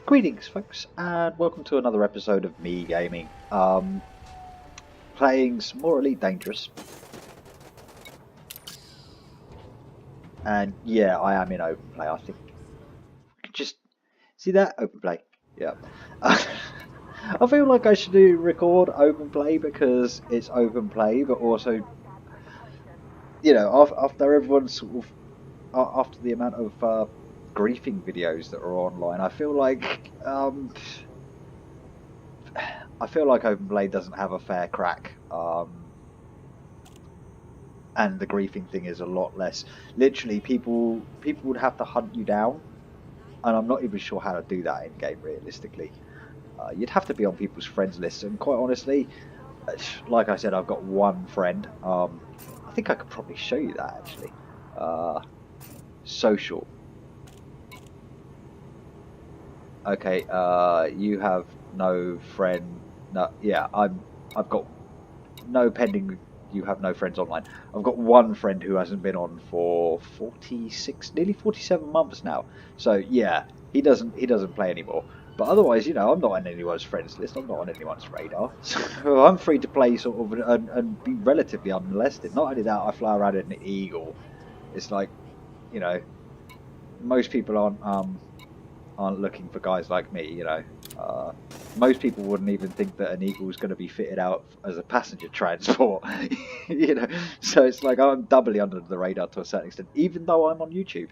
Greetings, folks, and welcome to another episode of Me Gaming. Playing some more Elite Dangerous. And yeah, I am in open play. I think just see that open play. Yeah. I feel like I should record open play because it's open play, but also, after everyone's sort of after the amount of griefing videos that are online, I feel like open play doesn't have a fair crack. And the griefing thing is a lot less. Literally, people would have to hunt you down, and I'm not even sure how to do that in game realistically. You'd have to be on people's friends lists, and quite honestly, like I said, I've got one friend. I think I could probably show you that actually. Social. Okay, you have no friend. No, yeah, I've got no pending. You have no friends online. I've got one friend who hasn't been on for 46, nearly 47 months now. So yeah, he doesn't play anymore. But otherwise, I'm not on anyone's friends list. I'm not on anyone's radar. So I'm free to play sort of and be relatively unmolested. Not only that, I fly around in an eagle. It's like, most people aren't looking for guys like me. Most people wouldn't even think that an eagle is going to be fitted out as a passenger transport. So it's like I'm doubly under the radar to a certain extent, even though I'm on YouTube.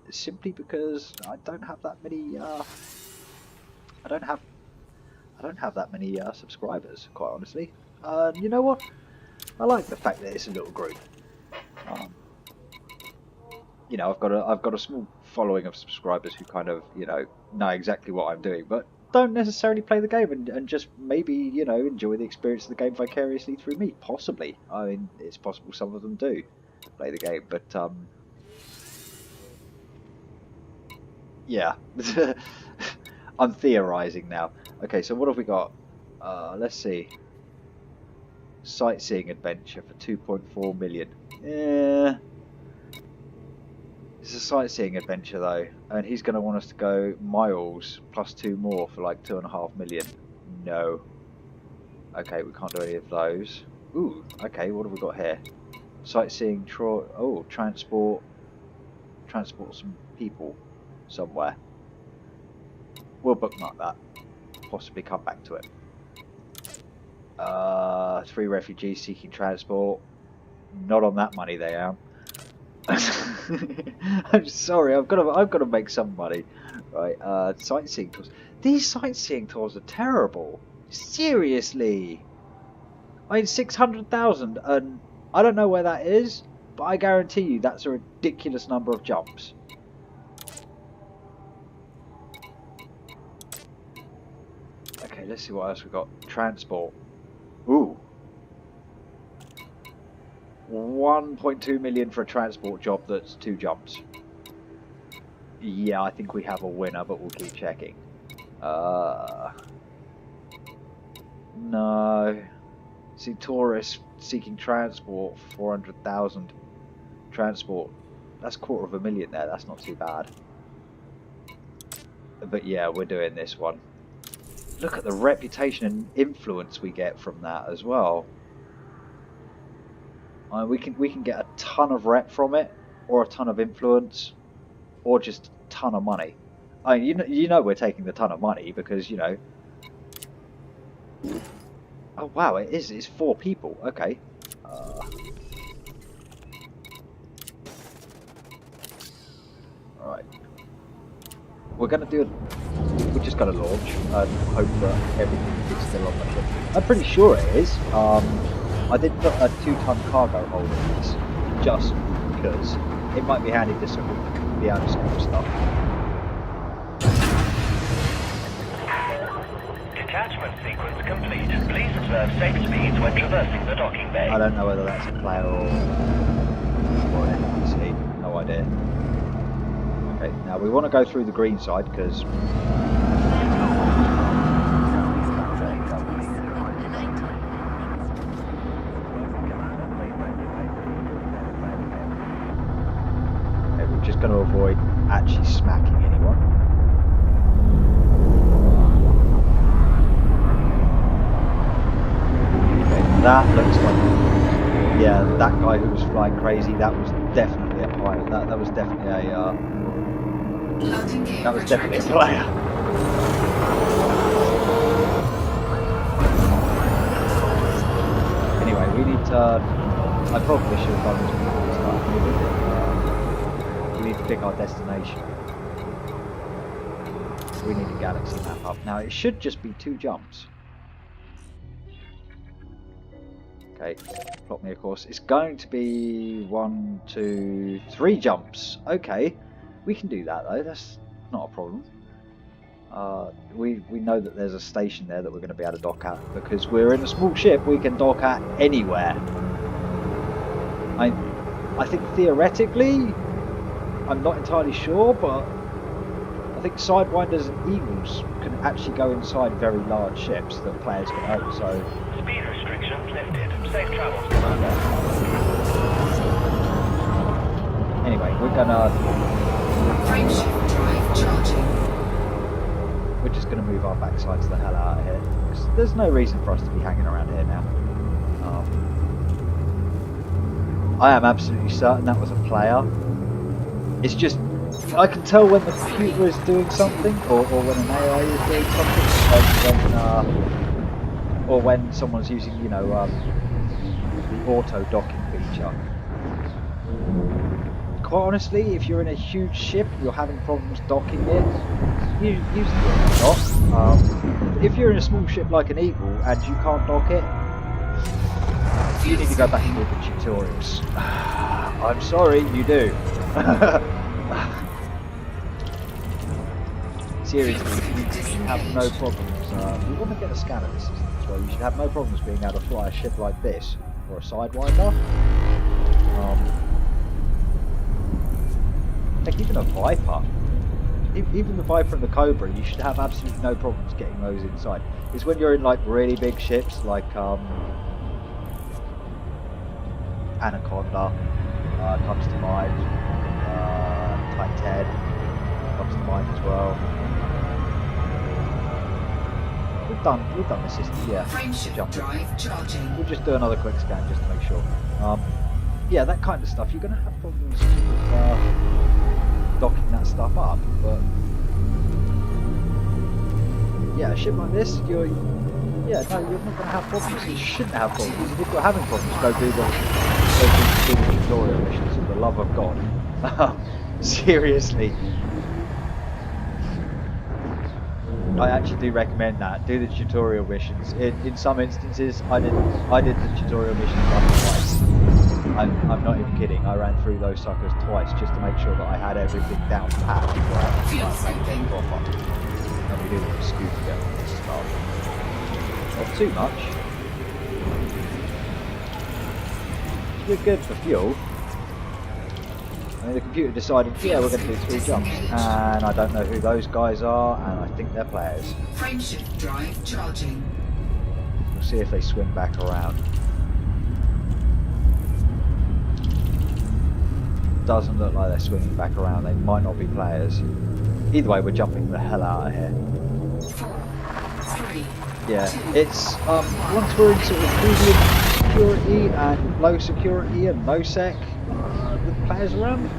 Simply because I don't have that many. I don't have that many subscribers, quite honestly. You know what? I like the fact that it's a little group. I've got a small following of subscribers who kind of know exactly what I'm doing, but don't necessarily play the game and just maybe enjoy the experience of the game vicariously through me. Possibly, I mean, it's possible some of them do play the game, but yeah. I'm theorizing now. Okay, so what have we got? Let's see. Sightseeing adventure for 2.4 million. Yeah. It's a sightseeing adventure though, and he's going to want us to go miles plus 2 more for like 2.5 million. No. Okay, we can't do any of those. Ooh, okay, what have we got here? Sightseeing, transport some people somewhere. We'll bookmark that. Possibly come back to it. 3 refugees seeking transport. Not on that money they are. I'm sorry, I've got to make some money. Right, sightseeing tours. These sightseeing tours are terrible. Seriously. I mean, 600,000, and I don't know where that is, but I guarantee you that's a ridiculous number of jumps. Okay, let's see what else we got. Transport. Ooh. 1.2 million for a transport job that's 2 jumps. Yeah, I think we have a winner, but we'll keep checking. No. See, tourists seeking transport, 400,000. Transport. That's 250,000 there, that's not too bad. But yeah, we're doing this one. Look at the reputation and influence we get from that as well. We can get a ton of rep from it, or a ton of influence, or just a ton of money. I mean, you know we're taking the ton of money because Oh wow, it's 4 people. Okay. Right. We're gonna do. We just gotta launch and hope that everything is still on the ship. I'm pretty sure it is. I did put a 2-ton cargo hold on this, just because it might be handy to sort of be able to scoop stuff. Detachment sequence complete. Please observe safe speeds when traversing the docking bay. I don't know whether that's a player or an NPC. No idea. Okay, now we want to go through the green side because. Just going to avoid actually smacking anyone. That looks like, yeah, that guy who was flying crazy, that was definitely a pilot. That was definitely a, that was definitely a player. Anyway, we need to, I probably should have done this before we started moving. We need to pick our destination. We need a galaxy map up. Now, it should just be 2 jumps. Okay, plot me a course. It's going to be 1, 2, 3 jumps. Okay, we can do that though. That's not a problem. We know that there's a station there that we're going to be able to dock at because we're in a small ship. We can dock at anywhere. I think theoretically, I'm not entirely sure, but I think Sidewinders and Eagles can actually go inside very large ships that players can own. So. Speed restrictions lifted. Safe travels, Commander. Anyway, we're gonna. Frameshift drive charging. We're just gonna move our backsides the hell out of here. 'Cause there's no reason for us to be hanging around here now. I am absolutely certain that was a player. It's just I can tell when the computer is doing something, or when an AI is doing something, or when someone's using, you know, the auto docking feature. Quite honestly, if you're in a huge ship, you're having problems docking it, use the auto dock. If you're in a small ship like an Eagle and you can't dock it, you need to go back and read the tutorials. I'm sorry, you do. Seriously, you should have no problems. We want to get a scan of the system as well. You should have no problems being able to fly a ship like this, or a Sidewinder. Like even a Viper. Even the Viper and the Cobra, you should have absolutely no problems getting those inside. It's when you're in like really big ships, like Anaconda comes to mind, Titan comes to mind as well. We've done the system, yeah. Frameshift drive charging. We'll just do another quick scan just to make sure. Yeah, that kind of stuff. You're going to have problems with docking that stuff up, but yeah, a ship like this, you're not going to have problems. You shouldn't have problems. And if you're having problems, go do the tutorial missions. For the love of God, seriously. I actually do recommend that. Do the tutorial missions. In some instances, I did the tutorial missions like twice. I'm not even kidding. I ran through those suckers twice just to make sure that I had everything down pat before I make it proper. And we do want to scoop together at the start. Not too much. We're good for fuel. I mean, the computer decided, yeah, we're going to do 3 jumps, and I don't know who those guys are, and I think they're players. Frameshift drive charging. We'll see if they swing back around. Doesn't look like they're swinging back around. They might not be players. Either way, we're jumping the hell out of here. 4, 3. Yeah, it's once we're in sort of medium security and low security and no sec with players around,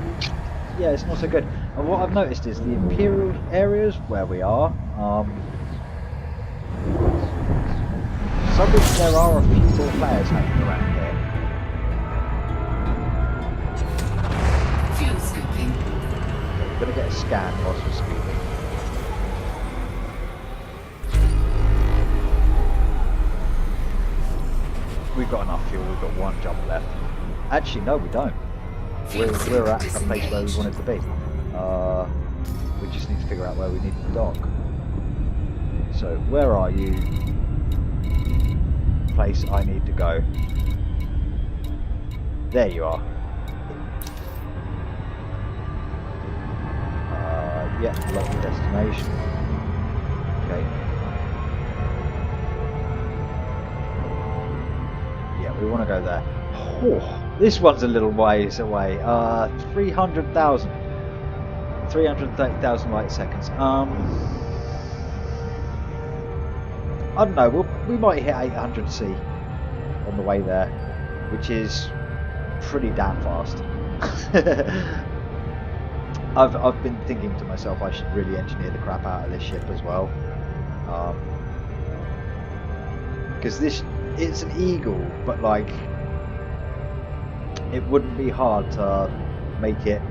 yeah, it's not so good. And what I've noticed is the Imperial areas where we are, for some reason there are a few more players hanging around here. Fuel scooping. We're going to get a scan whilst we're scooping. We've got enough fuel, we've got 1 jump left. Actually, no, we don't. We're at a place where we wanted to be. We just need to figure out where we need to dock. So, where are you? Place I need to go. There you are. Yeah, lock the destination. Okay. We want to go there. Oh, this one's a little ways away. 330,000 light seconds. I don't know. We might hit 800C on the way there, which is pretty damn fast. I've been thinking to myself I should really engineer the crap out of this ship as well, because it's an Eagle, but like it wouldn't be hard to make it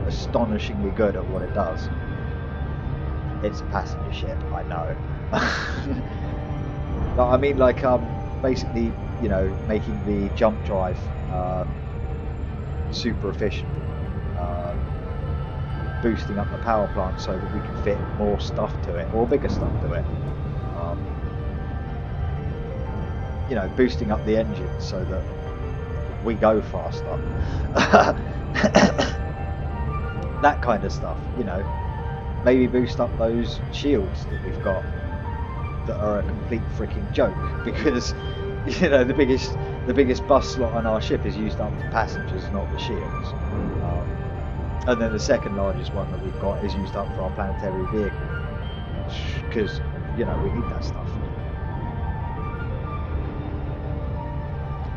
astonishingly good at what it does. It's a passenger ship, I know. But I mean, like, basically, you know, making the jump drive super efficient, boosting up the power plant so that we can fit more stuff to it, or bigger stuff to it. You know, boosting up the engine so that we go faster. That kind of stuff, you know. Maybe boost up those shields that we've got that are a complete freaking joke, because you know the biggest bus slot on our ship is used up for passengers, not the shields. And then the second largest one that we've got is used up for our planetary vehicle, because you know we need that stuff.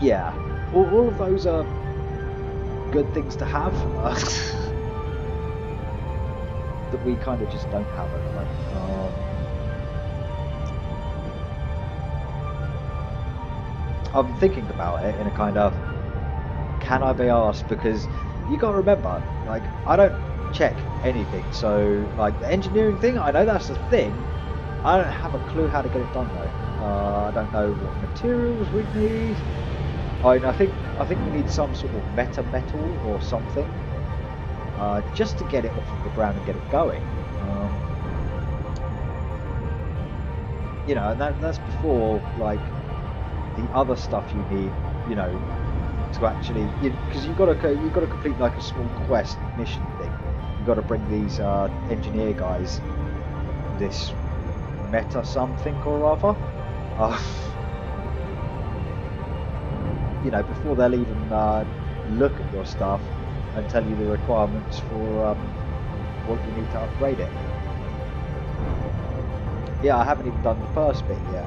Yeah, all of those are good things to have. That we kind of just don't have at the moment. I'm thinking about it in a kind of, can I be asked? Because you got to remember, like, I don't check anything. So, like, the engineering thing, I know that's a thing. I don't have a clue how to get it done though. I don't know what materials we need. I think we need some sort of metal or something. Just to get it off of the ground and get it going. You know, and that's before like the other stuff you need. You know, to actually, because you've got to complete like a small quest mission thing. You've got to bring these engineer guys this meta something or other. You know, before they'll even look at your stuff and tell you the requirements for what you need to upgrade it. Yeah, I haven't even done the first bit yet.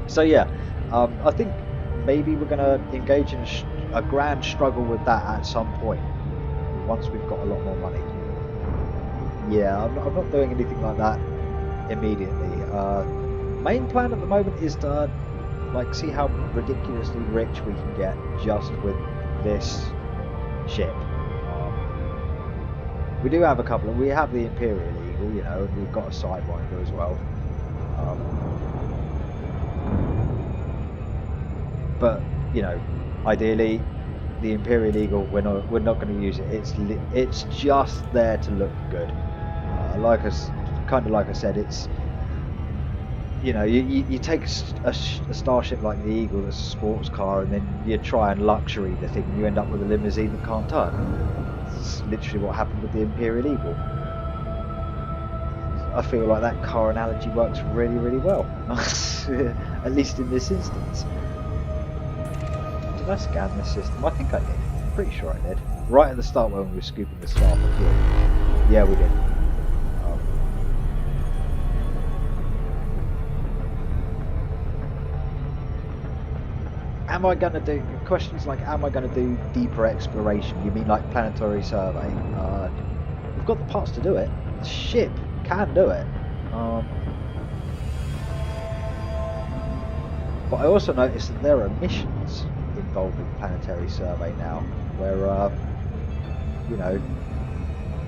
So yeah, I think maybe we're going to engage in a grand struggle with that at some point, once we've got a lot more money. Yeah, I'm not doing anything like that immediately. Main plan at the moment is to like see how ridiculously rich we can get just with this ship. We do have a couple. We have the Imperial Eagle, you know, and we've got a Sidewinder as well. But you know, ideally, the Imperial Eagle, we're not going to use it. It's just there to look good. Like I said, it's, you know, you take a starship like the Eagle that's a sports car, and then you try and luxury the thing, and you end up with a limousine that can't turn. It's literally what happened with the Imperial Eagle. I feel like that car analogy works really, really well. At least in this instance. Did I scan this system? I think I did. I'm pretty sure I did. Right at the start when we were scooping the star for fuel. Yeah, we did. Am I going to do questions like, am I going to do deeper exploration? You mean like planetary survey? We've got the parts to do it. The ship can do it. But I also noticed that there are missions involving planetary survey now, where you know,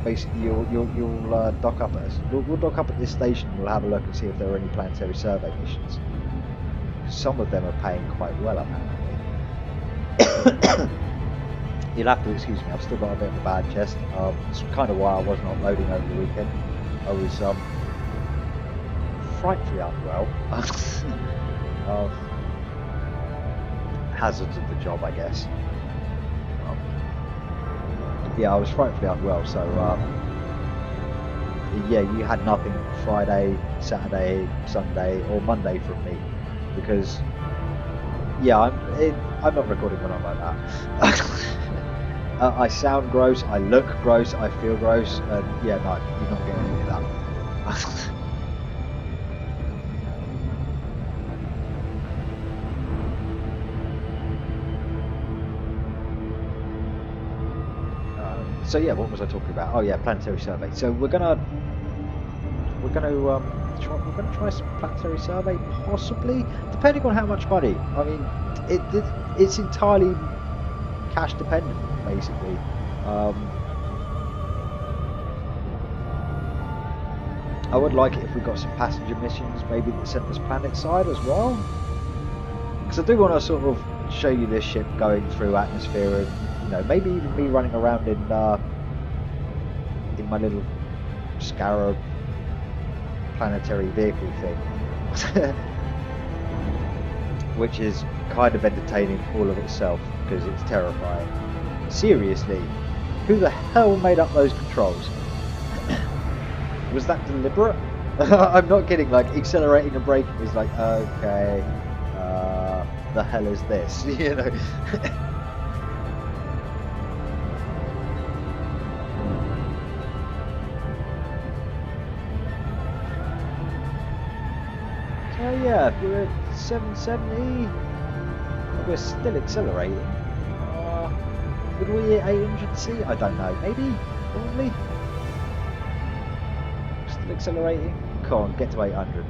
basically you'll dock up at us. We'll dock up at this station. We'll have a look and see if there are any planetary survey missions. Some of them are paying quite well, apparently. You'll have to excuse me, I've still got a bit of a bad chest. It's kind of why I wasn't uploading over the weekend. I was frightfully unwell. Hazards of the job, I guess. Yeah, I was frightfully unwell, so yeah, you had nothing Friday, Saturday, Sunday, or Monday from me, because yeah, I'm not recording when I'm like that. I sound gross, I look gross, I feel gross, and yeah, no, you're not getting any of that. So yeah, what was I talking about? Oh yeah, planetary survey. So we're gonna try some planetary survey, possibly, depending on how much money. I mean, it's entirely cash dependent, basically. I would like it if we got some passenger missions, maybe that sent us planet side as well, because I do want to sort of show you this ship going through atmosphere, and maybe even me running around in my little Scarab planetary vehicle thing, which is kind of entertaining all of itself because it's terrifying. Seriously, who the hell made up those controls? Was that deliberate? I'm not kidding. Like, accelerating and braking is like, okay, the hell is this? So yeah, if we're at 770, we're still accelerating. Would we hit 800C? I don't know. Maybe? Probably? Still accelerating? Come on, get to 800.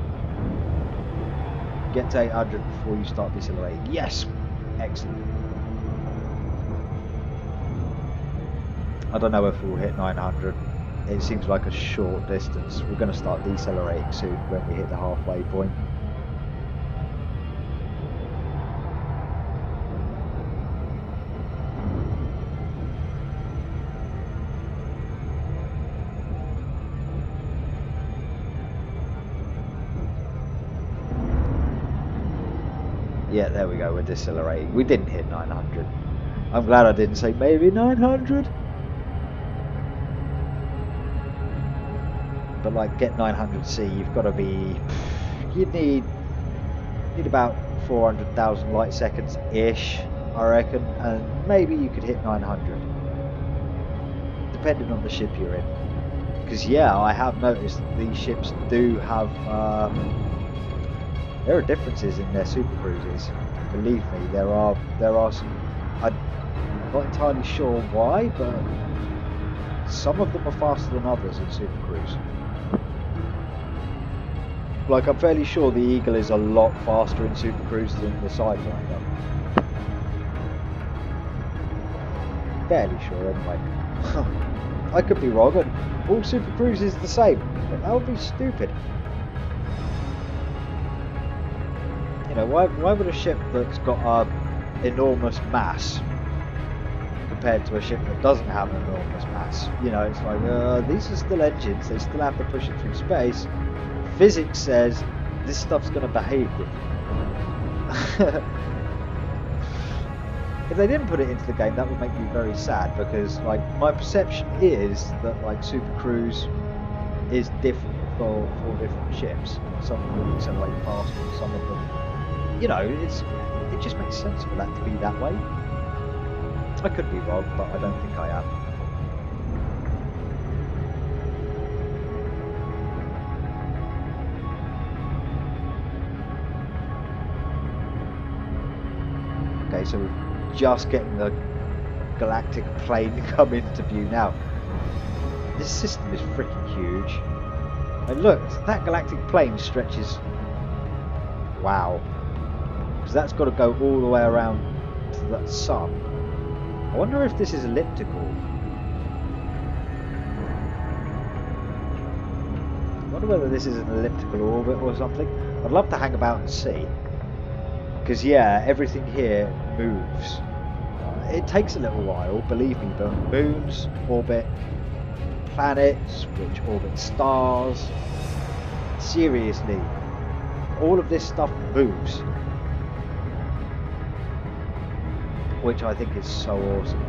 Get to 800 before you start decelerating. Yes! Excellent. I don't know if we'll hit 900. It seems like a short distance. We're going to start decelerating soon when we hit the halfway point. Yeah, there we go, we're decelerating. We didn't hit 900. I'm glad I didn't say maybe 900. But like, get 900C, you've got to be... You'd need about 400,000 light seconds-ish, I reckon. And maybe you could hit 900. Depending on the ship you're in. Because yeah, I have noticed that these ships do have... there are differences in their super cruises. Believe me, there are some. I'm not entirely sure why, but some of them are faster than others in super cruise. Like, I'm fairly sure the Eagle is a lot faster in super cruise than the Sidewinder. Fairly sure, anyway. I could be wrong, and all super cruise is the same, but that would be stupid. Why would a ship that's got enormous mass compared to a ship that doesn't have an enormous mass? It's like, these are still engines, they still have to push it through space. Physics says this stuff's going to behave differently. If they didn't put it into the game, that would make me very sad, because like, my perception is that like Super Cruise is different for different ships. Some of them accelerate faster than some of them. It just makes sense for that to be that way. I could be wrong, but I don't think I am. Okay, so we're just getting the galactic plane come into view now. This system is freaking huge. And look, that galactic plane stretches... Wow. Because that's got to go all the way around to that sun. I wonder if this is elliptical. I wonder whether this is an elliptical orbit or something. I'd love to hang about and see. Because yeah, everything here moves. It takes a little while, believe me, but moons orbit planets, which orbit stars. Seriously, all of this stuff moves. Which I think is so awesome.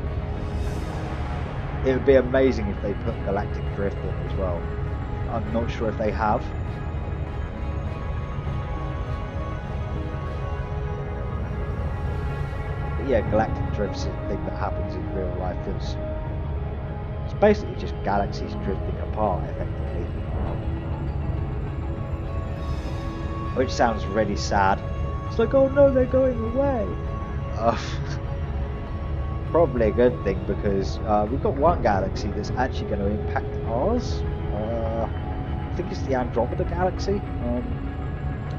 It would be amazing if they put galactic drift in as well. I'm not sure if they have. But yeah, galactic drift's a thing that happens in real life. It's basically just galaxies drifting apart, effectively. Which sounds really sad. It's like, oh no, they're going away. probably a good thing because we've got one galaxy that's actually going to impact ours. I think it's the Andromeda Galaxy.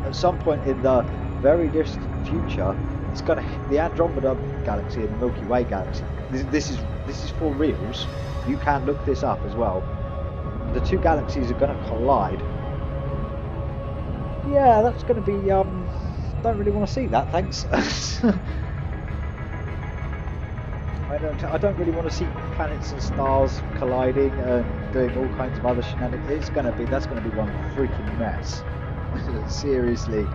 At some point in the very distant future, it's going to hit the Andromeda Galaxy and the Milky Way Galaxy. This is for reals. You can look this up as well. The two galaxies are going to collide. Yeah, that's going to be. Don't really want to see that. Thanks. I don't really want to see planets and stars colliding and doing all kinds of other shenanigans. That's going to be one freaking mess. Seriously.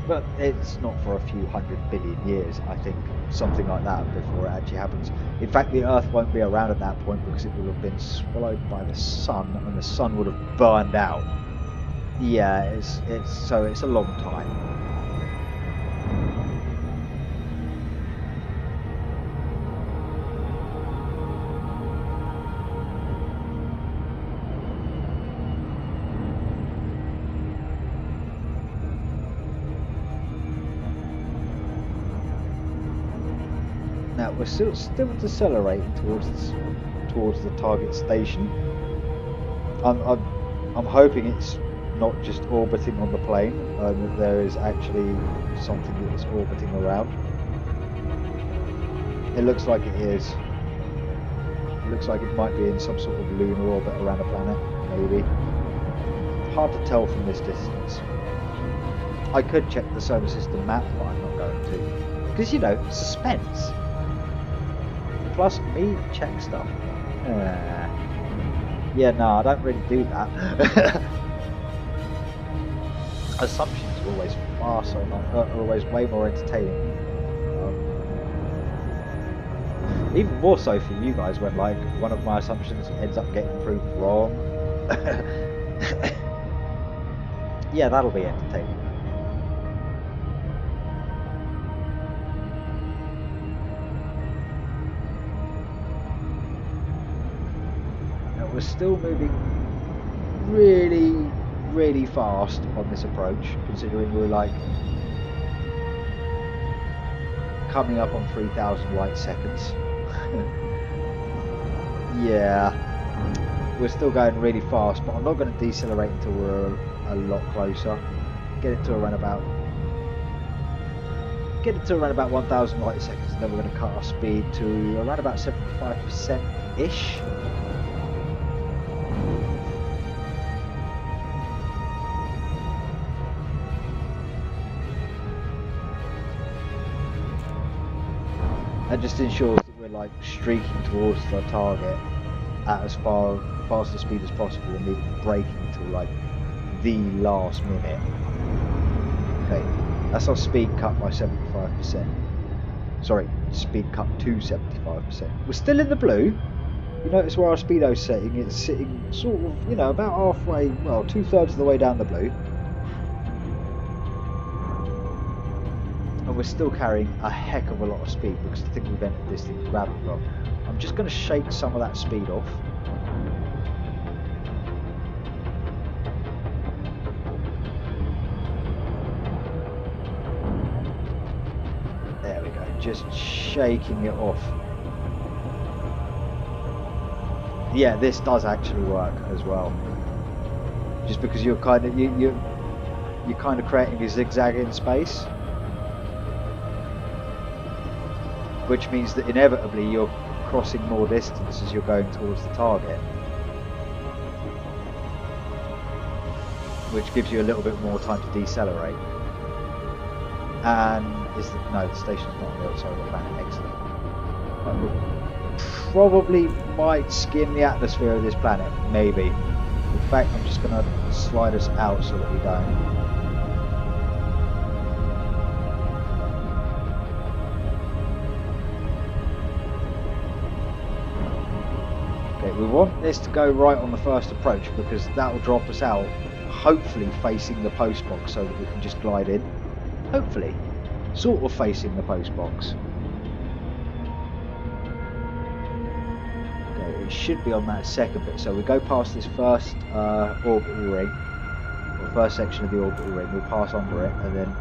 But it's not for a few 100 billion years, I think, something like that before it actually happens. In fact, the Earth won't be around at that point because it will have been swallowed by the sun, and the sun would have burned out. Yeah, it's a long time. Now we're still decelerating towards the target station. I'm hoping it's not just orbiting on the plane, that there is actually something that is orbiting around. It looks like it is. It looks like it might be in some sort of lunar orbit around a planet, maybe. Hard to tell from this distance. I could check the solar system map, but I'm not going to. Because, you know, suspense. Plus, me check stuff. Yeah, no, I don't really do that. Assumptions are always are always way more entertaining. Even more so for you guys when like one of my assumptions ends up getting proved wrong. Yeah, that'll be entertaining. Now we're still moving really fast on this approach, considering we're like coming up on 3,000 light seconds. Yeah, we're still going really fast, but I'm not going to decelerate until we're a lot closer. Get it to around about 1,000 light seconds, and then we're going to cut our speed to around about 75% ish. That just ensures that we're like streaking towards the target at as fast a speed as possible, and then braking to like the last minute. Okay, that's our speed cut by 75%. Sorry, speed cut to 75%. We're still in the blue. You notice where our speedo's setting? It's sitting sort of, you know, about halfway, well, 2/3 of the way down the blue. And we're still carrying a heck of a lot of speed because I think we've entered this thing's gravity well. I'm just going to shake some of that speed off. There we go, just shaking it off. Yeah, this does actually work as well. Just because you're kind of you're kind of creating a zigzag in space. Which means that inevitably you're crossing more distance as you're going towards the target. Which gives you a little bit more time to decelerate. And no, the station's not on the other side of the planet, excellent. Probably might skim the atmosphere of this planet, maybe. In fact, I'm just going to slide us out so that we don't. We want this to go right on the first approach because that will drop us out, hopefully facing the post box so that we can just glide in. Hopefully. Sort of facing the post box. Okay, it should be on that second bit. So we go past this first orbital ring. first section of the orbital ring. We'll pass under it, and then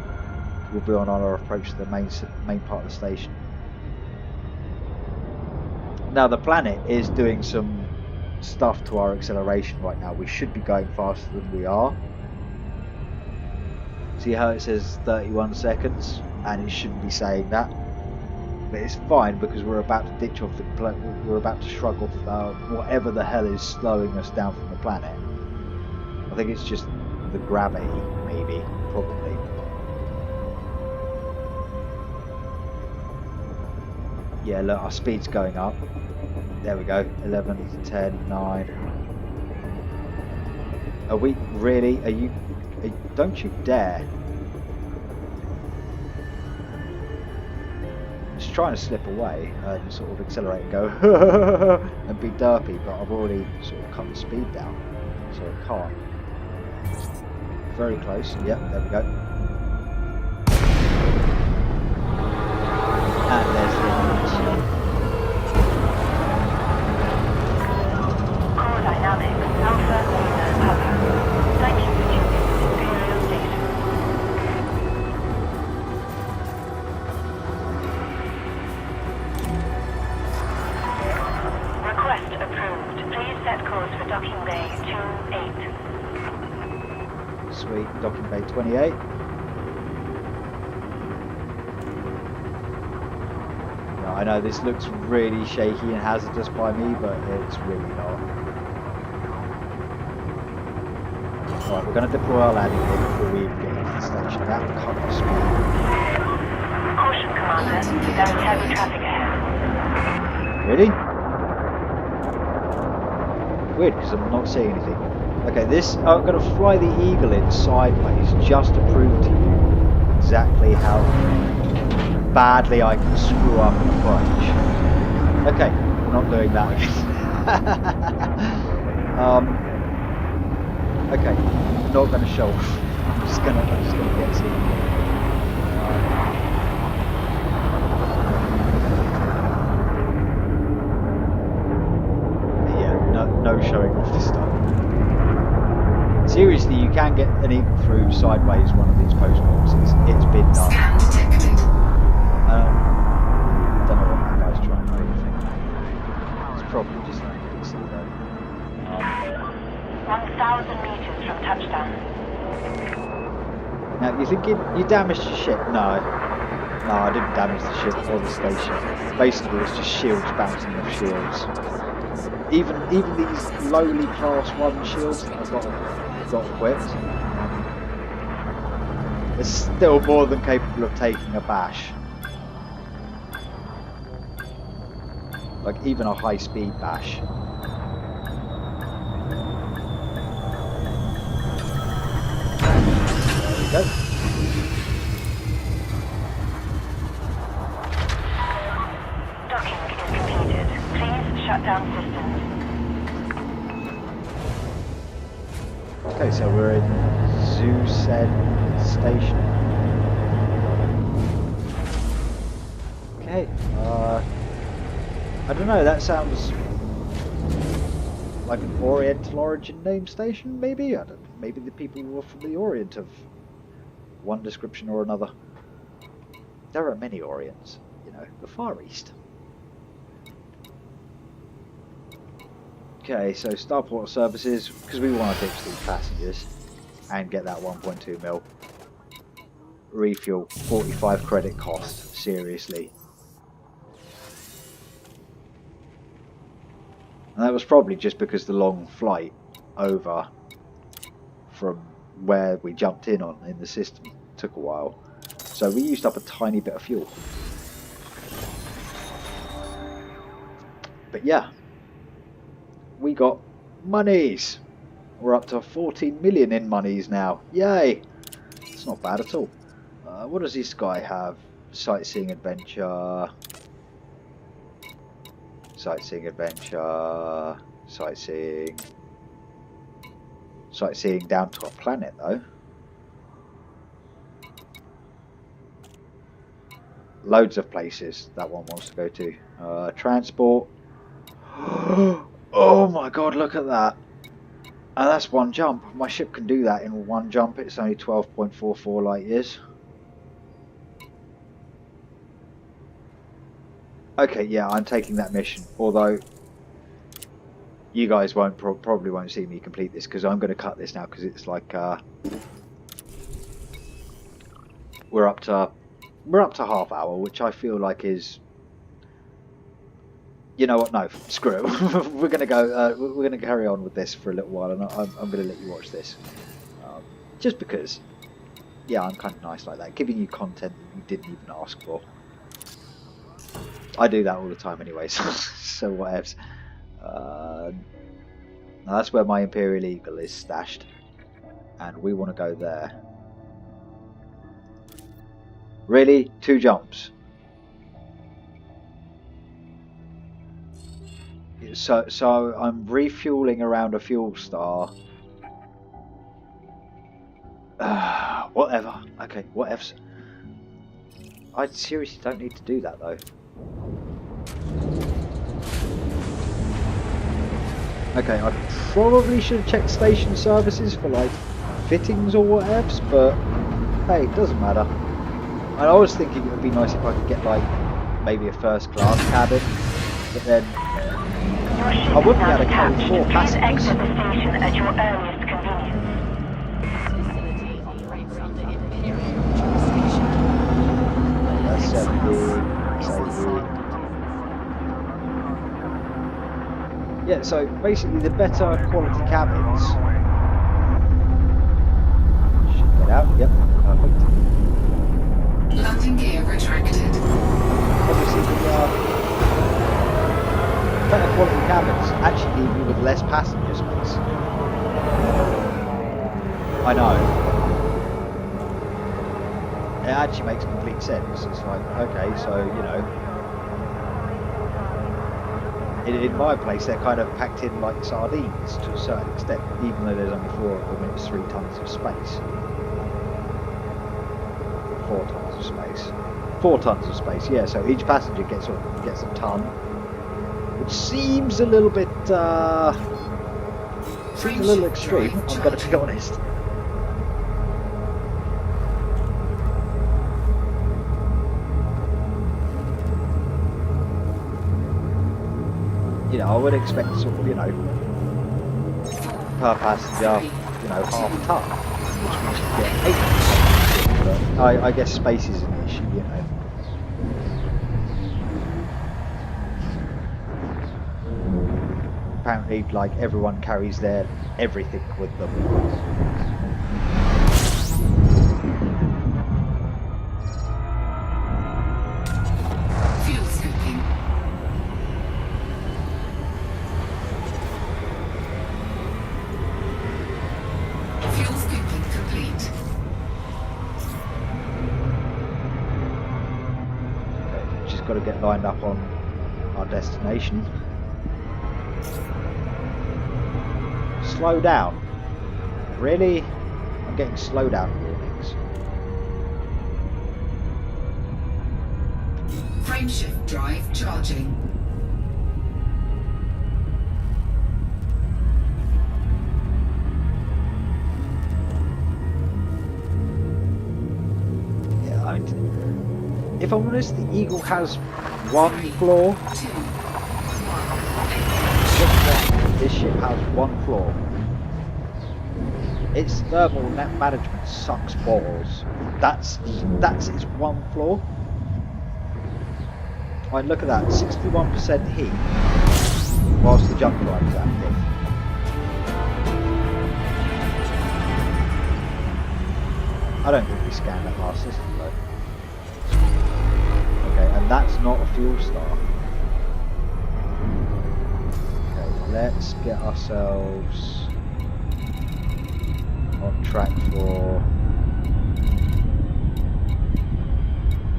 we'll be on our approach to the main part of the station. Now the planet is doing some stuff to our acceleration right now. We should be going faster than we are. See how it says 31 seconds, and it shouldn't be saying that, but it's fine because we're about to ditch off the we're about to shrug off whatever the hell is slowing us down from the planet. I think it's just the gravity, maybe, probably. Yeah, look, our speed's going up. There we go, 11, 10, 9. Are we really? Don't you dare. Just trying to slip away and sort of accelerate and go and be derpy, but I've already sort of cut the speed down, so I can't. Very close. Yep, there we go. And there's the engines. Core dynamics, Alpha, Luna, Papa. Thank you for tuning to Imperial Station. Request approved. Please set course for Docking Bay 28. Sweet, Docking Bay 28. Now, I know this looks really shaky and hazardous by me, but it's really not. Right, we're going to deploy our landing gear before we even get into the station. That will cut our speed. Caution, Commander. There is heavy traffic ahead. Really? Weird, because I'm not seeing anything. Okay, I'm going to fly the Eagle in sideways just to prove to you exactly how badly I can screw up an approach. Okay, we're not doing that again. Okay, I'm not going to show off. I'm just going to get some. No showing off this stuff. Seriously, you can get an Eagle through sideways one of these post boxes. It's been done. Scan detected. Don't know what that guy's trying to do. It's probably just an NPC though. 1,000 meters from touchdown. Now you're thinking you damaged your ship? No, I didn't damage the ship or the station. Basically, it's just shields bouncing off shields. Even these lowly class 1 shields that I've got equipped, it's still more than capable of taking a bash. Like even a high speed bash. There we go. Docking is completed. Please shut down systems. Okay, so we're in Zusen Station. Okay, I don't know, that sounds like an Oriental origin name station, maybe? I don't know, maybe the people were from the Orient of one description or another. There are many Orients, you know, the Far East. Okay, so starport services, because we want to ditch these passengers and get that 1.2 mil. Refuel, 45 credit cost, seriously. And that was probably just because the long flight over from where we jumped in the system took a while. So we used up a tiny bit of fuel. But yeah. We got monies. We're up to 14 million in monies now. Yay! It's not bad at all. What does this guy have? Sightseeing adventure. Sightseeing adventure. Sightseeing. Sightseeing down to a planet though. Loads of places that one wants to go to. Transport. Oh my god, look at that. And that's one jump. My ship can do that in one jump. It's only 12.44 light years. Okay, yeah, I'm taking that mission. Although you guys won't probably won't see me complete this because I'm going to cut this now because it's like we're up to half hour, which I feel like is. You know what? No, screw it. We're gonna go. We're gonna carry on with this for a little while, and I'm gonna let you watch this, just because. Yeah, I'm kind of nice like that, giving you content that you didn't even ask for. I do that all the time, anyway. So whatevs. Now that's where my Imperial Eagle is stashed, and we want to go there. Really, 2 jumps. So I'm refueling around a fuel star. Whatever. Okay, whatevs. I seriously don't need to do that though. Okay, I probably should have checked station services for like fittings or whatevs, but hey, it doesn't matter. And I was thinking it would be nice if I could get like maybe a first class cabin, but then I wouldn't be able to carry 4 Please passengers. exit the station at your earliest convenience. Facility operates under Imperial jurisdiction. That's 70, that's 80. Yeah, so basically the better quality cabins. Should get out, yep, perfect. Landing gear retracted. Obviously the better quality cabins actually leave you with less passenger space. I know. It actually makes complete sense. It's like, okay, so, you know, in my place they're kind of packed in like sardines to a certain extent, even though there's only 4 of them and it's 3 tons of space. 4 tons of space. 4 tons of space, yeah, so each passenger gets a ton. Which seems a little bit, seems a little extreme, I'm going to be honest. You know, I would expect sort of, you know, per passenger, you know, half a ton, which means you get 8 tons. But I guess space is an issue, you know. Apparently, like, everyone carries their everything with them. Fuel scooping. Fuel scooping complete. Okay, just got to get lined up on our destination. Slow down. Really? I'm getting slow down warnings. Frameshift drive charging. Yeah, if I'm honest, the Eagle has 1 flaw. 2. This ship has 1 flaw. Its thermal net management sucks balls. That's its 1 flaw. I mean, look at that, 61% heat whilst the jump drive is active. I don't think we scanned that last system though. Okay, and that's not a fuel star. Okay, let's get ourselves on track for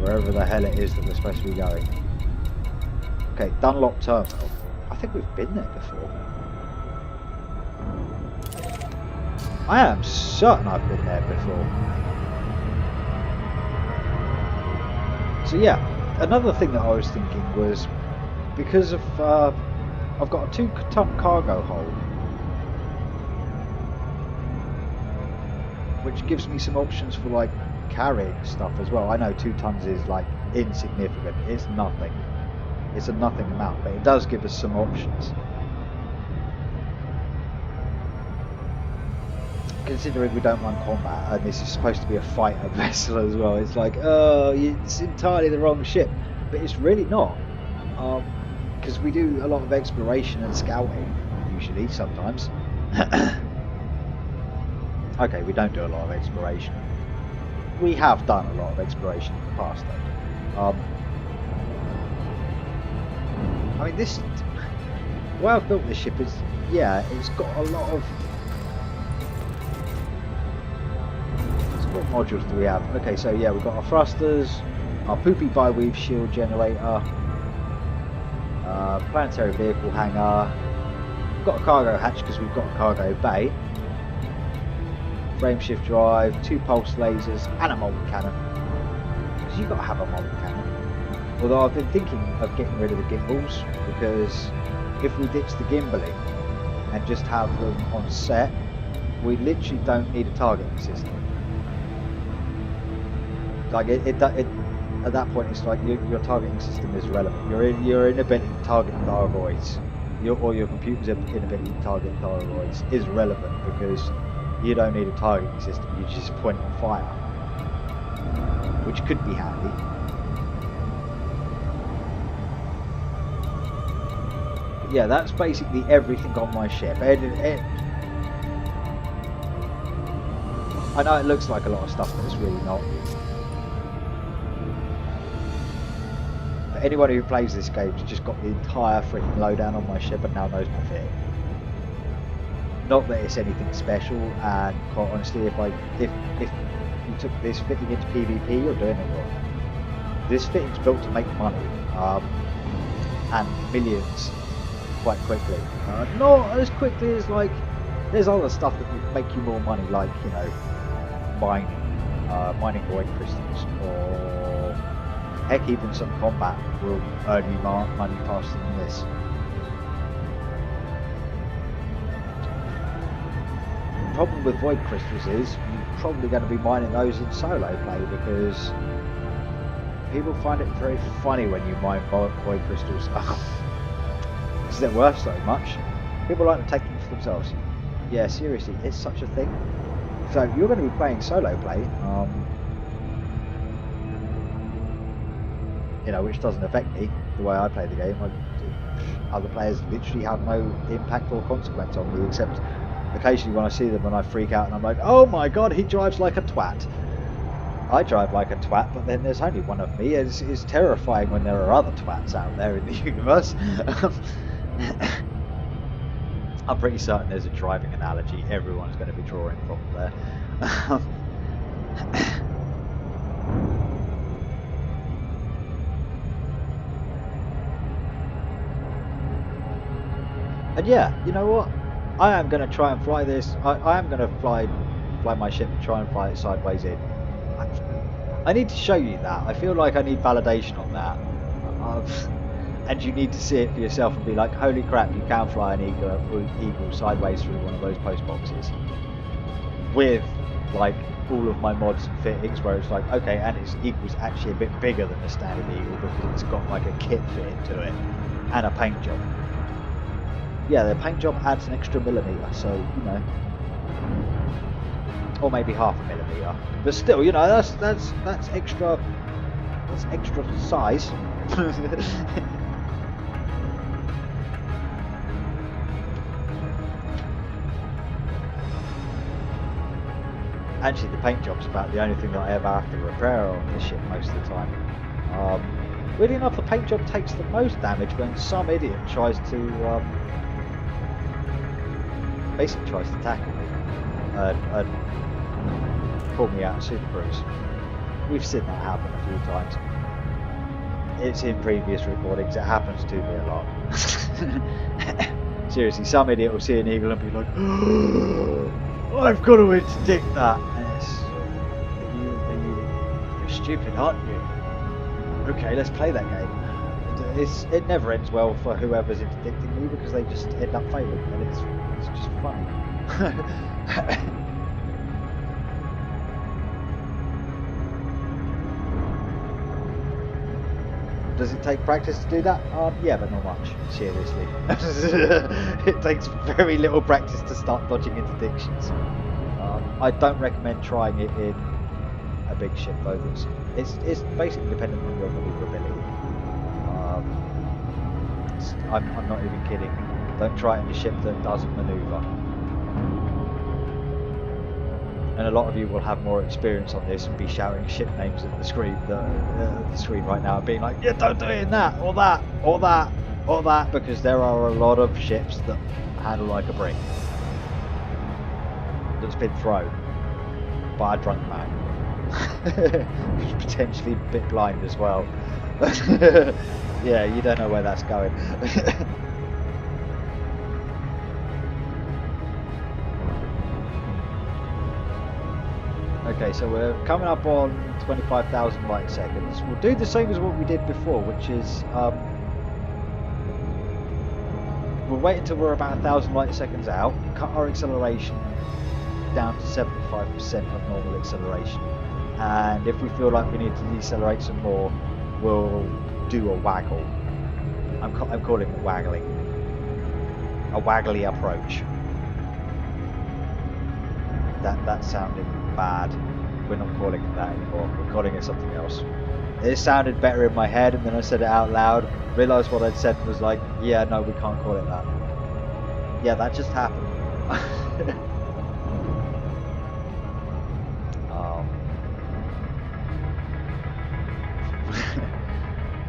wherever the hell it is that we're supposed to be going. Okay, Dunlop Terminal. I think we've been there before. I am certain I've been there before. So yeah, another thing that I was thinking was, because of I've got a 2-ton cargo hold, which gives me some options for like carrying stuff as well. I know 2 tons is like insignificant, it's nothing, it's a nothing amount, but it does give us some options. Considering we don't run combat and this is supposed to be a fighter vessel as well, it's like, oh, it's entirely the wrong ship, but it's really not, because we do a lot of exploration and scouting usually, sometimes. Okay, we don't do a lot of exploration. We have done a lot of exploration in the past though. I mean, this, the way I've built this ship is, yeah, it's got a lot of, what modules do we have? Okay, so yeah, we've got our thrusters, our poopy bi-weave shield generator, planetary vehicle hangar, we've got a cargo hatch because we've got a cargo bay, frame shift drive, 2 pulse lasers, and a molten cannon. Because you've got to have a molten cannon. Although I've been thinking of getting rid of the gimbals, because if we ditch the gimballing and just have them on set, we literally don't need a targeting system. Like it at that point, it's like your targeting system is irrelevant. Your inability to target thyroids, or your computer's inability to target thyroids is relevant, because you don't need a targeting system. You just point and fire, which could be handy. But yeah, that's basically everything on my ship. I know it looks like a lot of stuff, but it's really not. Anyone who plays this game has just got the entire freaking lowdown on my ship and now knows my fitting. Not that it's anything special, and quite honestly, if you took this fitting into PvP, you're doing it wrong. This fitting's built to make money, and millions quite quickly. Not as quickly as, like, there's other stuff that will make you more money, like, you know, mining void crystals, or heck, even some combat will earn you money faster than this. The problem with void crystals is you're probably going to be mining those in solo play, because people find it very funny when you mine void crystals because they're worth so much. People like to take them for themselves. Yeah, seriously, it's such a thing. So you're going to be playing solo play, you know, which doesn't affect me the way I play the game. Other players literally have no impact or consequence on me, except occasionally when I see them and I freak out and I'm like, oh my god, he drives like a twat. I drive like a twat, but then there's only one of me. It's terrifying when there are other twats out there in the universe. I'm pretty certain there's a driving analogy everyone's going to be drawing from there. And yeah, you know what? I am going to try and fly this. I am going to fly my ship and try and fly it sideways in. I need to show you that. I feel like I need validation on that. And you need to see it for yourself and be like, holy crap, you can fly an eagle sideways through one of those post boxes. With like all of my mods and fittings, where it's like, okay, and its eagle's actually a bit bigger than the standard eagle because it's got like a kit fitted to it and a paint job. Yeah, the paint job adds an extra millimetre, so you know, or maybe half a millimetre, but still, you know, that's extra. That's extra size. Actually, the paint job's about the only thing that I ever have to repair on this ship most of the time. Weirdly enough, the paint job takes the most damage when some idiot tries to basically tries to tackle me and pull me out of Super Cruise. We've seen that happen a few times. It's in previous recordings, it happens to me a lot. Seriously, some idiot will see an eagle and be like, oh, I've got to interdict that. And you're stupid, aren't you? Okay, let's play that game. It never ends well for whoever's interdicting me, because they just end up failing, and it's just funny. Does it take practice to do that? Yeah, but not much. Seriously. It takes very little practice to start dodging interdictions. I don't recommend trying it in a big ship though. It's basically dependent on your maneuverability. I'm not even kidding. Don't try it in a ship that doesn't maneuver. And a lot of you will have more experience on this and be shouting ship names at the screen right now, and being like, yeah, don't do it in that, or that, or that, or that, because there are a lot of ships that handle like a brick that's been thrown by a drunk man. Who's potentially a bit blind as well. Yeah, you don't know where that's going. Okay, so we're coming up on 25,000 light seconds. We'll do the same as what we did before, which is we'll wait until we're about 1,000 light seconds out, cut our acceleration down to 75% of normal acceleration, and if we feel like we need to decelerate some more, we'll do a waggle. I'm calling it waggling. A waggly approach. That sounded bad. We're not calling it that anymore. We're calling it something else. It sounded better in my head, and then I said it out loud, realised what I'd said, and was like, yeah, no, we can't call it that. Yeah, that just happened.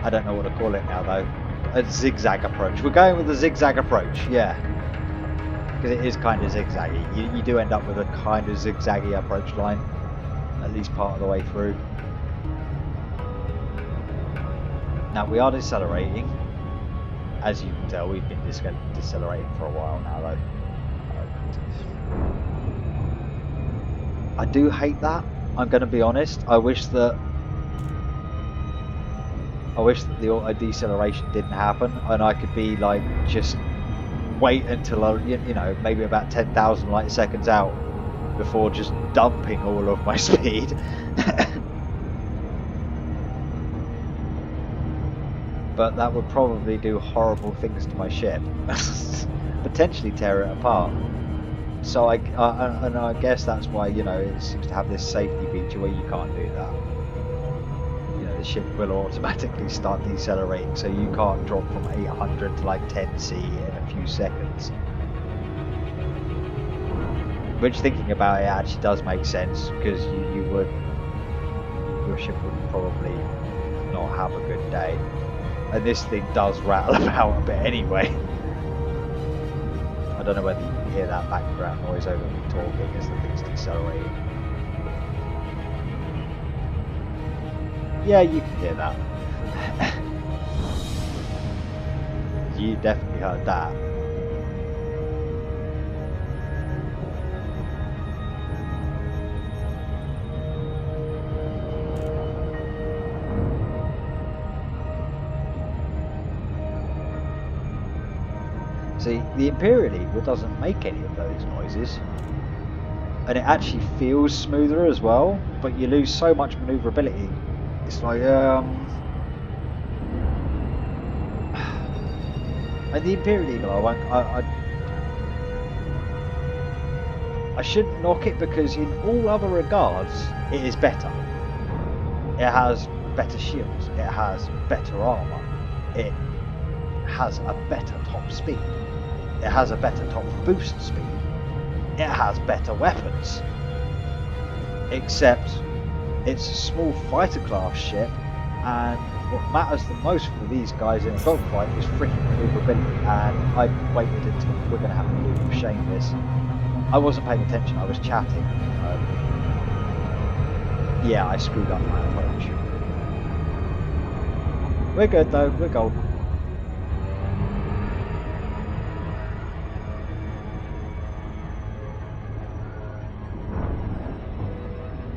I don't know what to call it now though. A zigzag approach. We're going with a zigzag approach, yeah. Because it is kind of zigzaggy. You do end up with a kind of zigzaggy approach line, at least part of the way through. Now we are decelerating. As you can tell, we've been decelerating for a while now though. I do hate that. I'm going to be honest. I wish that the auto deceleration didn't happen, and I could be like just wait until you know, maybe about 10,000 light seconds out before just dumping all of my speed. But that would probably do horrible things to my ship, potentially tear it apart. So I guess that's why, you know, it seems to have this safety feature where you can't do that. You know, the ship will automatically start decelerating, so you can't drop from 800 to like 10C in a few seconds. Which, thinking about it, actually does make sense, because your ship would probably not have a good day. And this thing does rattle about a bit anyway. I don't know whether you can hear that background noise over me talking as the thing's decelerating. Yeah, you can hear that. You definitely heard that. See, the Imperial Eagle doesn't make any of those noises, and it actually feels smoother as well, but you lose so much maneuverability. It's like, and the Imperial Eagle, I shouldn't knock it, because in all other regards, it is better. It has better shields, it has better armour, it has a better top speed. It has a better top boost speed. It has better weapons. Except it's a small fighter class ship, and what matters the most for these guys in a dogfight is freaking maneuverability. And I waited until we're going to have to do Shane this. I wasn't paying attention, I was chatting. Yeah, I screwed up my approach. We're good though, we're golden.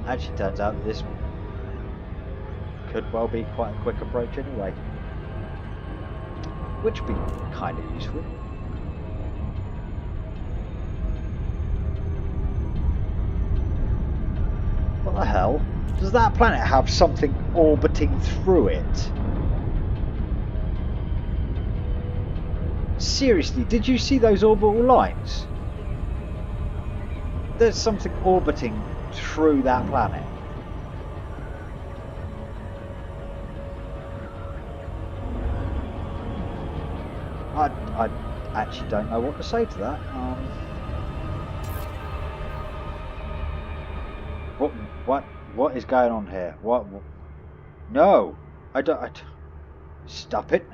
Actually turns out that this could well be quite a quick approach anyway, which would be kind of useful. What the hell? Does that planet have something orbiting through it? Seriously, did you see those orbital lines? There's something orbiting through that planet. I actually don't know what to say to that. What is going on here? What? No, I don't. Stop it.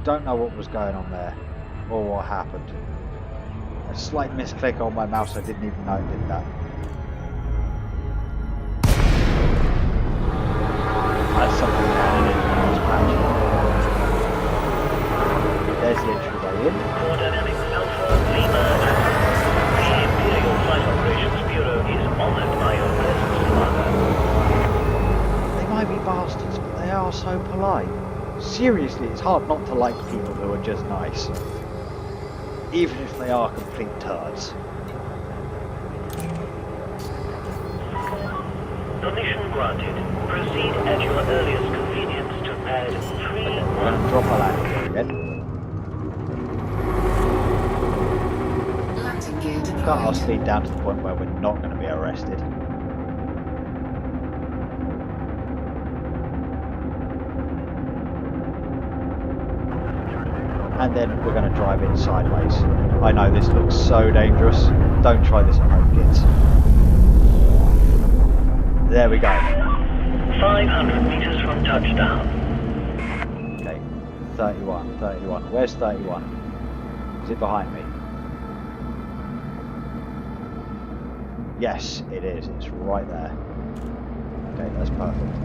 Don't know what was going on there or what happened. A slight misclick on my mouse, I didn't even know it did that. That's something that I didn't know was patched. There's the entryway in. Core Dynamics Alpha Lima. The Imperial Flight Operations Bureau is honored by your presence, Commander. They might be bastards, but they are so polite. Seriously, it's hard not to like people who are just nice. Even if they are complete turds. Permission granted. Proceed at your earliest convenience to pad 3. We're going to drop our landing gear again. Landing gear Cut our deployed. speed down to the point where we're not going to be arrested. And then we're going to drive in sideways. I know this looks so dangerous. Don't try this at home, kids. There we go. 500 meters from touchdown. Okay, 31. Where's 31? Is it behind me? Yes, it is. It's right there. Okay, that's perfect.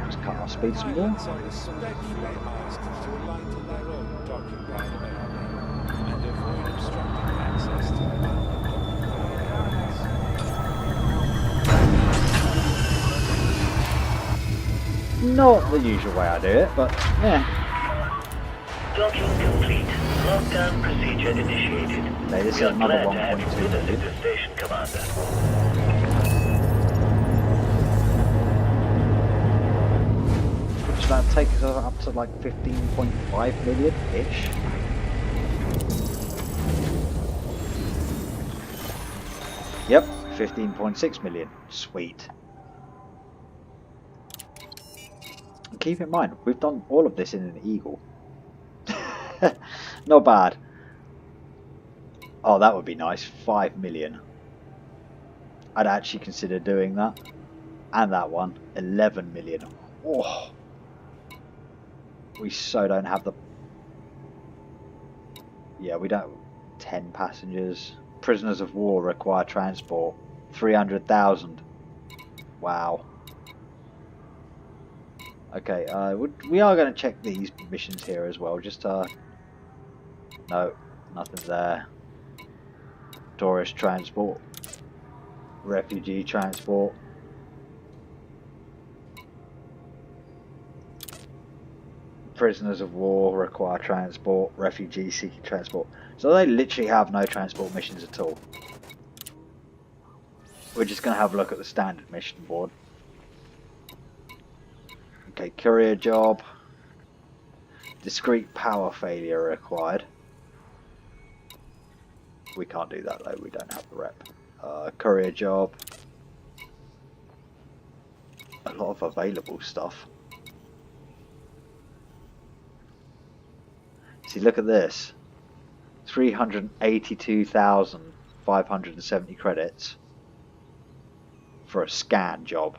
Let's cut our speed some more. Pilots are respectfully asked to alight to their own docking line only and avoid obstructing access to unlocked carriers. Not the usual way I do it, but yeah. Docking complete. Lockdown procedure initiated. Okay, this is We are another glad to have you 1.2 with us million. at the station, Commander. Which that takes us up to like 15.5 million-ish. Yep, 15.6 million. Sweet. And keep in mind, we've done all of this in an Eagle. Not bad. Oh, that would be nice. 5 million. I'd actually consider doing that. And that one. 11 million. Oh. We so don't have the... Yeah, we don't... 10 passengers. Prisoners of war require transport. 300,000. Wow. Okay, we are going to check these missions here as well. Just, no, nothing there. Tourist transport. Refugee transport. Prisoners of war require transport. Refugee seeking transport. So they literally have no transport missions at all. We're just going to have a look at the standard mission board. Okay, courier job. Discrete power failure required. We can't do that though, we don't have the rep. Courier job. A lot of available stuff. See, look at this. 382,570 credits for a scan job.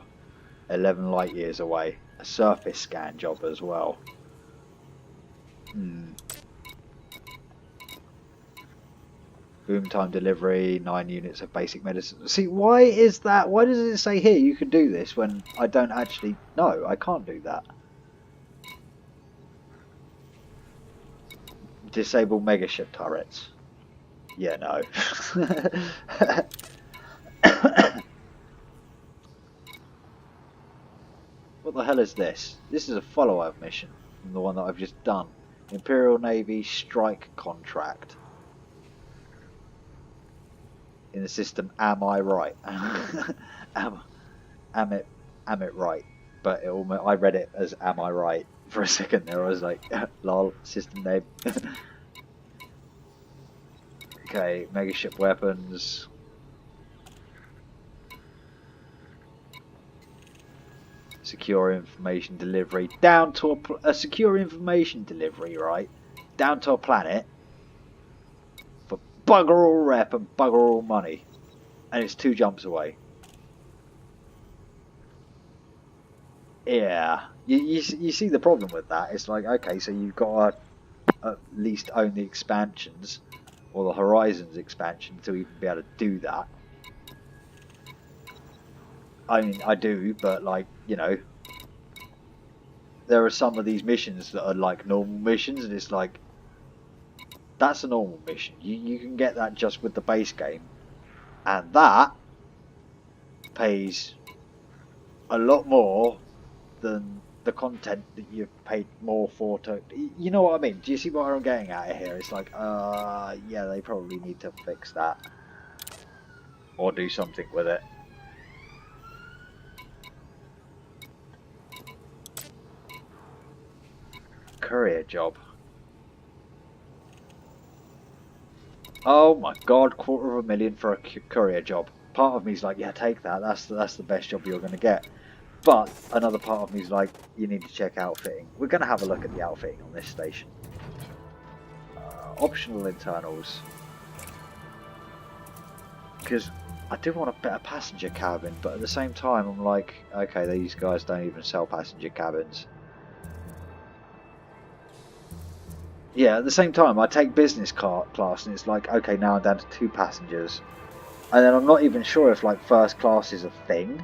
11 light years away. A surface scan job as well. Boom time delivery, 9 units of basic medicine. See, why is that? Why does it say here you can do this when I don't actually... No, I can't do that. Disable megaship turrets. Yeah, no. What the hell is this? This is a follow-up mission from the one that I've just done. Imperial Navy strike contract. In the system, am I right? am it right? but I read it as "Am I right?" for a second there. I was like, "Lol, system name." Okay, megaship weapons. Secure information delivery. Down to a secure information delivery, right? Down to a planet for bugger all rep and bugger all money. And it's 2 jumps away. Yeah. You see the problem with that. It's like, okay, so you've got to at least own the expansions or the Horizons expansion to even be able to do that. I mean, I do, but like, you know, there are some of these missions that are like normal missions, and it's like, that's a normal mission. You can get that just with the base game, and that pays a lot more than the content that you've paid more for to... You know what I mean? Do you see what I'm getting at here? It's like, yeah, they probably need to fix that or do something with it. Courier job. Oh my god, $250,000 for a courier job. Part of me's like, yeah, take that. That's the best job you're going to get. But another part of me's like, you need to check outfitting. We're going to have a look at the outfitting on this station. Optional internals. Because I do want a better passenger cabin, but at the same time I'm like, okay, these guys don't even sell passenger cabins. Yeah, at the same time, I take business class, and it's like, okay, now I'm down to 2 passengers. And then I'm not even sure if, like, first class is a thing.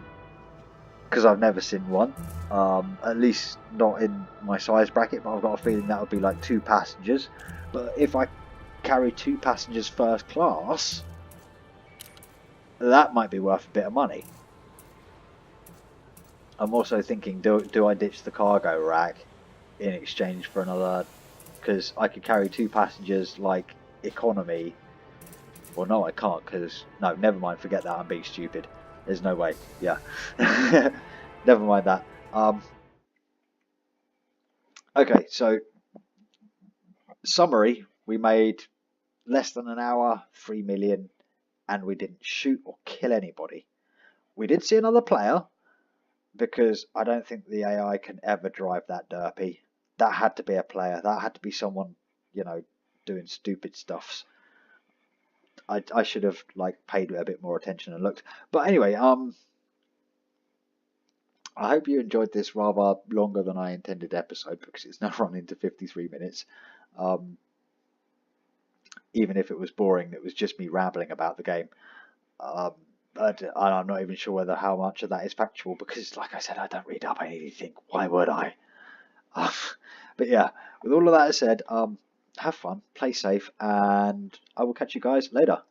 Because I've never seen one. At least not in my size bracket, but I've got a feeling that would be, like, 2 passengers. But if I carry 2 passengers first class, that might be worth a bit of money. I'm also thinking, do I ditch the cargo rack in exchange for another... Because I could carry 2 passengers like economy. Well, no, I can't, because... No, never mind, forget that, I'm being stupid. There's no way, yeah. Never mind that. Okay, so... Summary, we made less than an hour, 3 million, and we didn't shoot or kill anybody. We did see another player, because I don't think the AI can ever drive that derpy. That had to be a player. That had to be someone, you know, doing stupid stuffs. I should have like paid a bit more attention and looked. But anyway, I hope you enjoyed this rather longer than I intended episode, because it's now run into 53 minutes. Even if it was boring, it was just me rambling about the game. But I'm not even sure how much of that is factual, because like I said, I don't read up anything. Why would I? But yeah, with all of that said, have fun, play safe, and I will catch you guys later.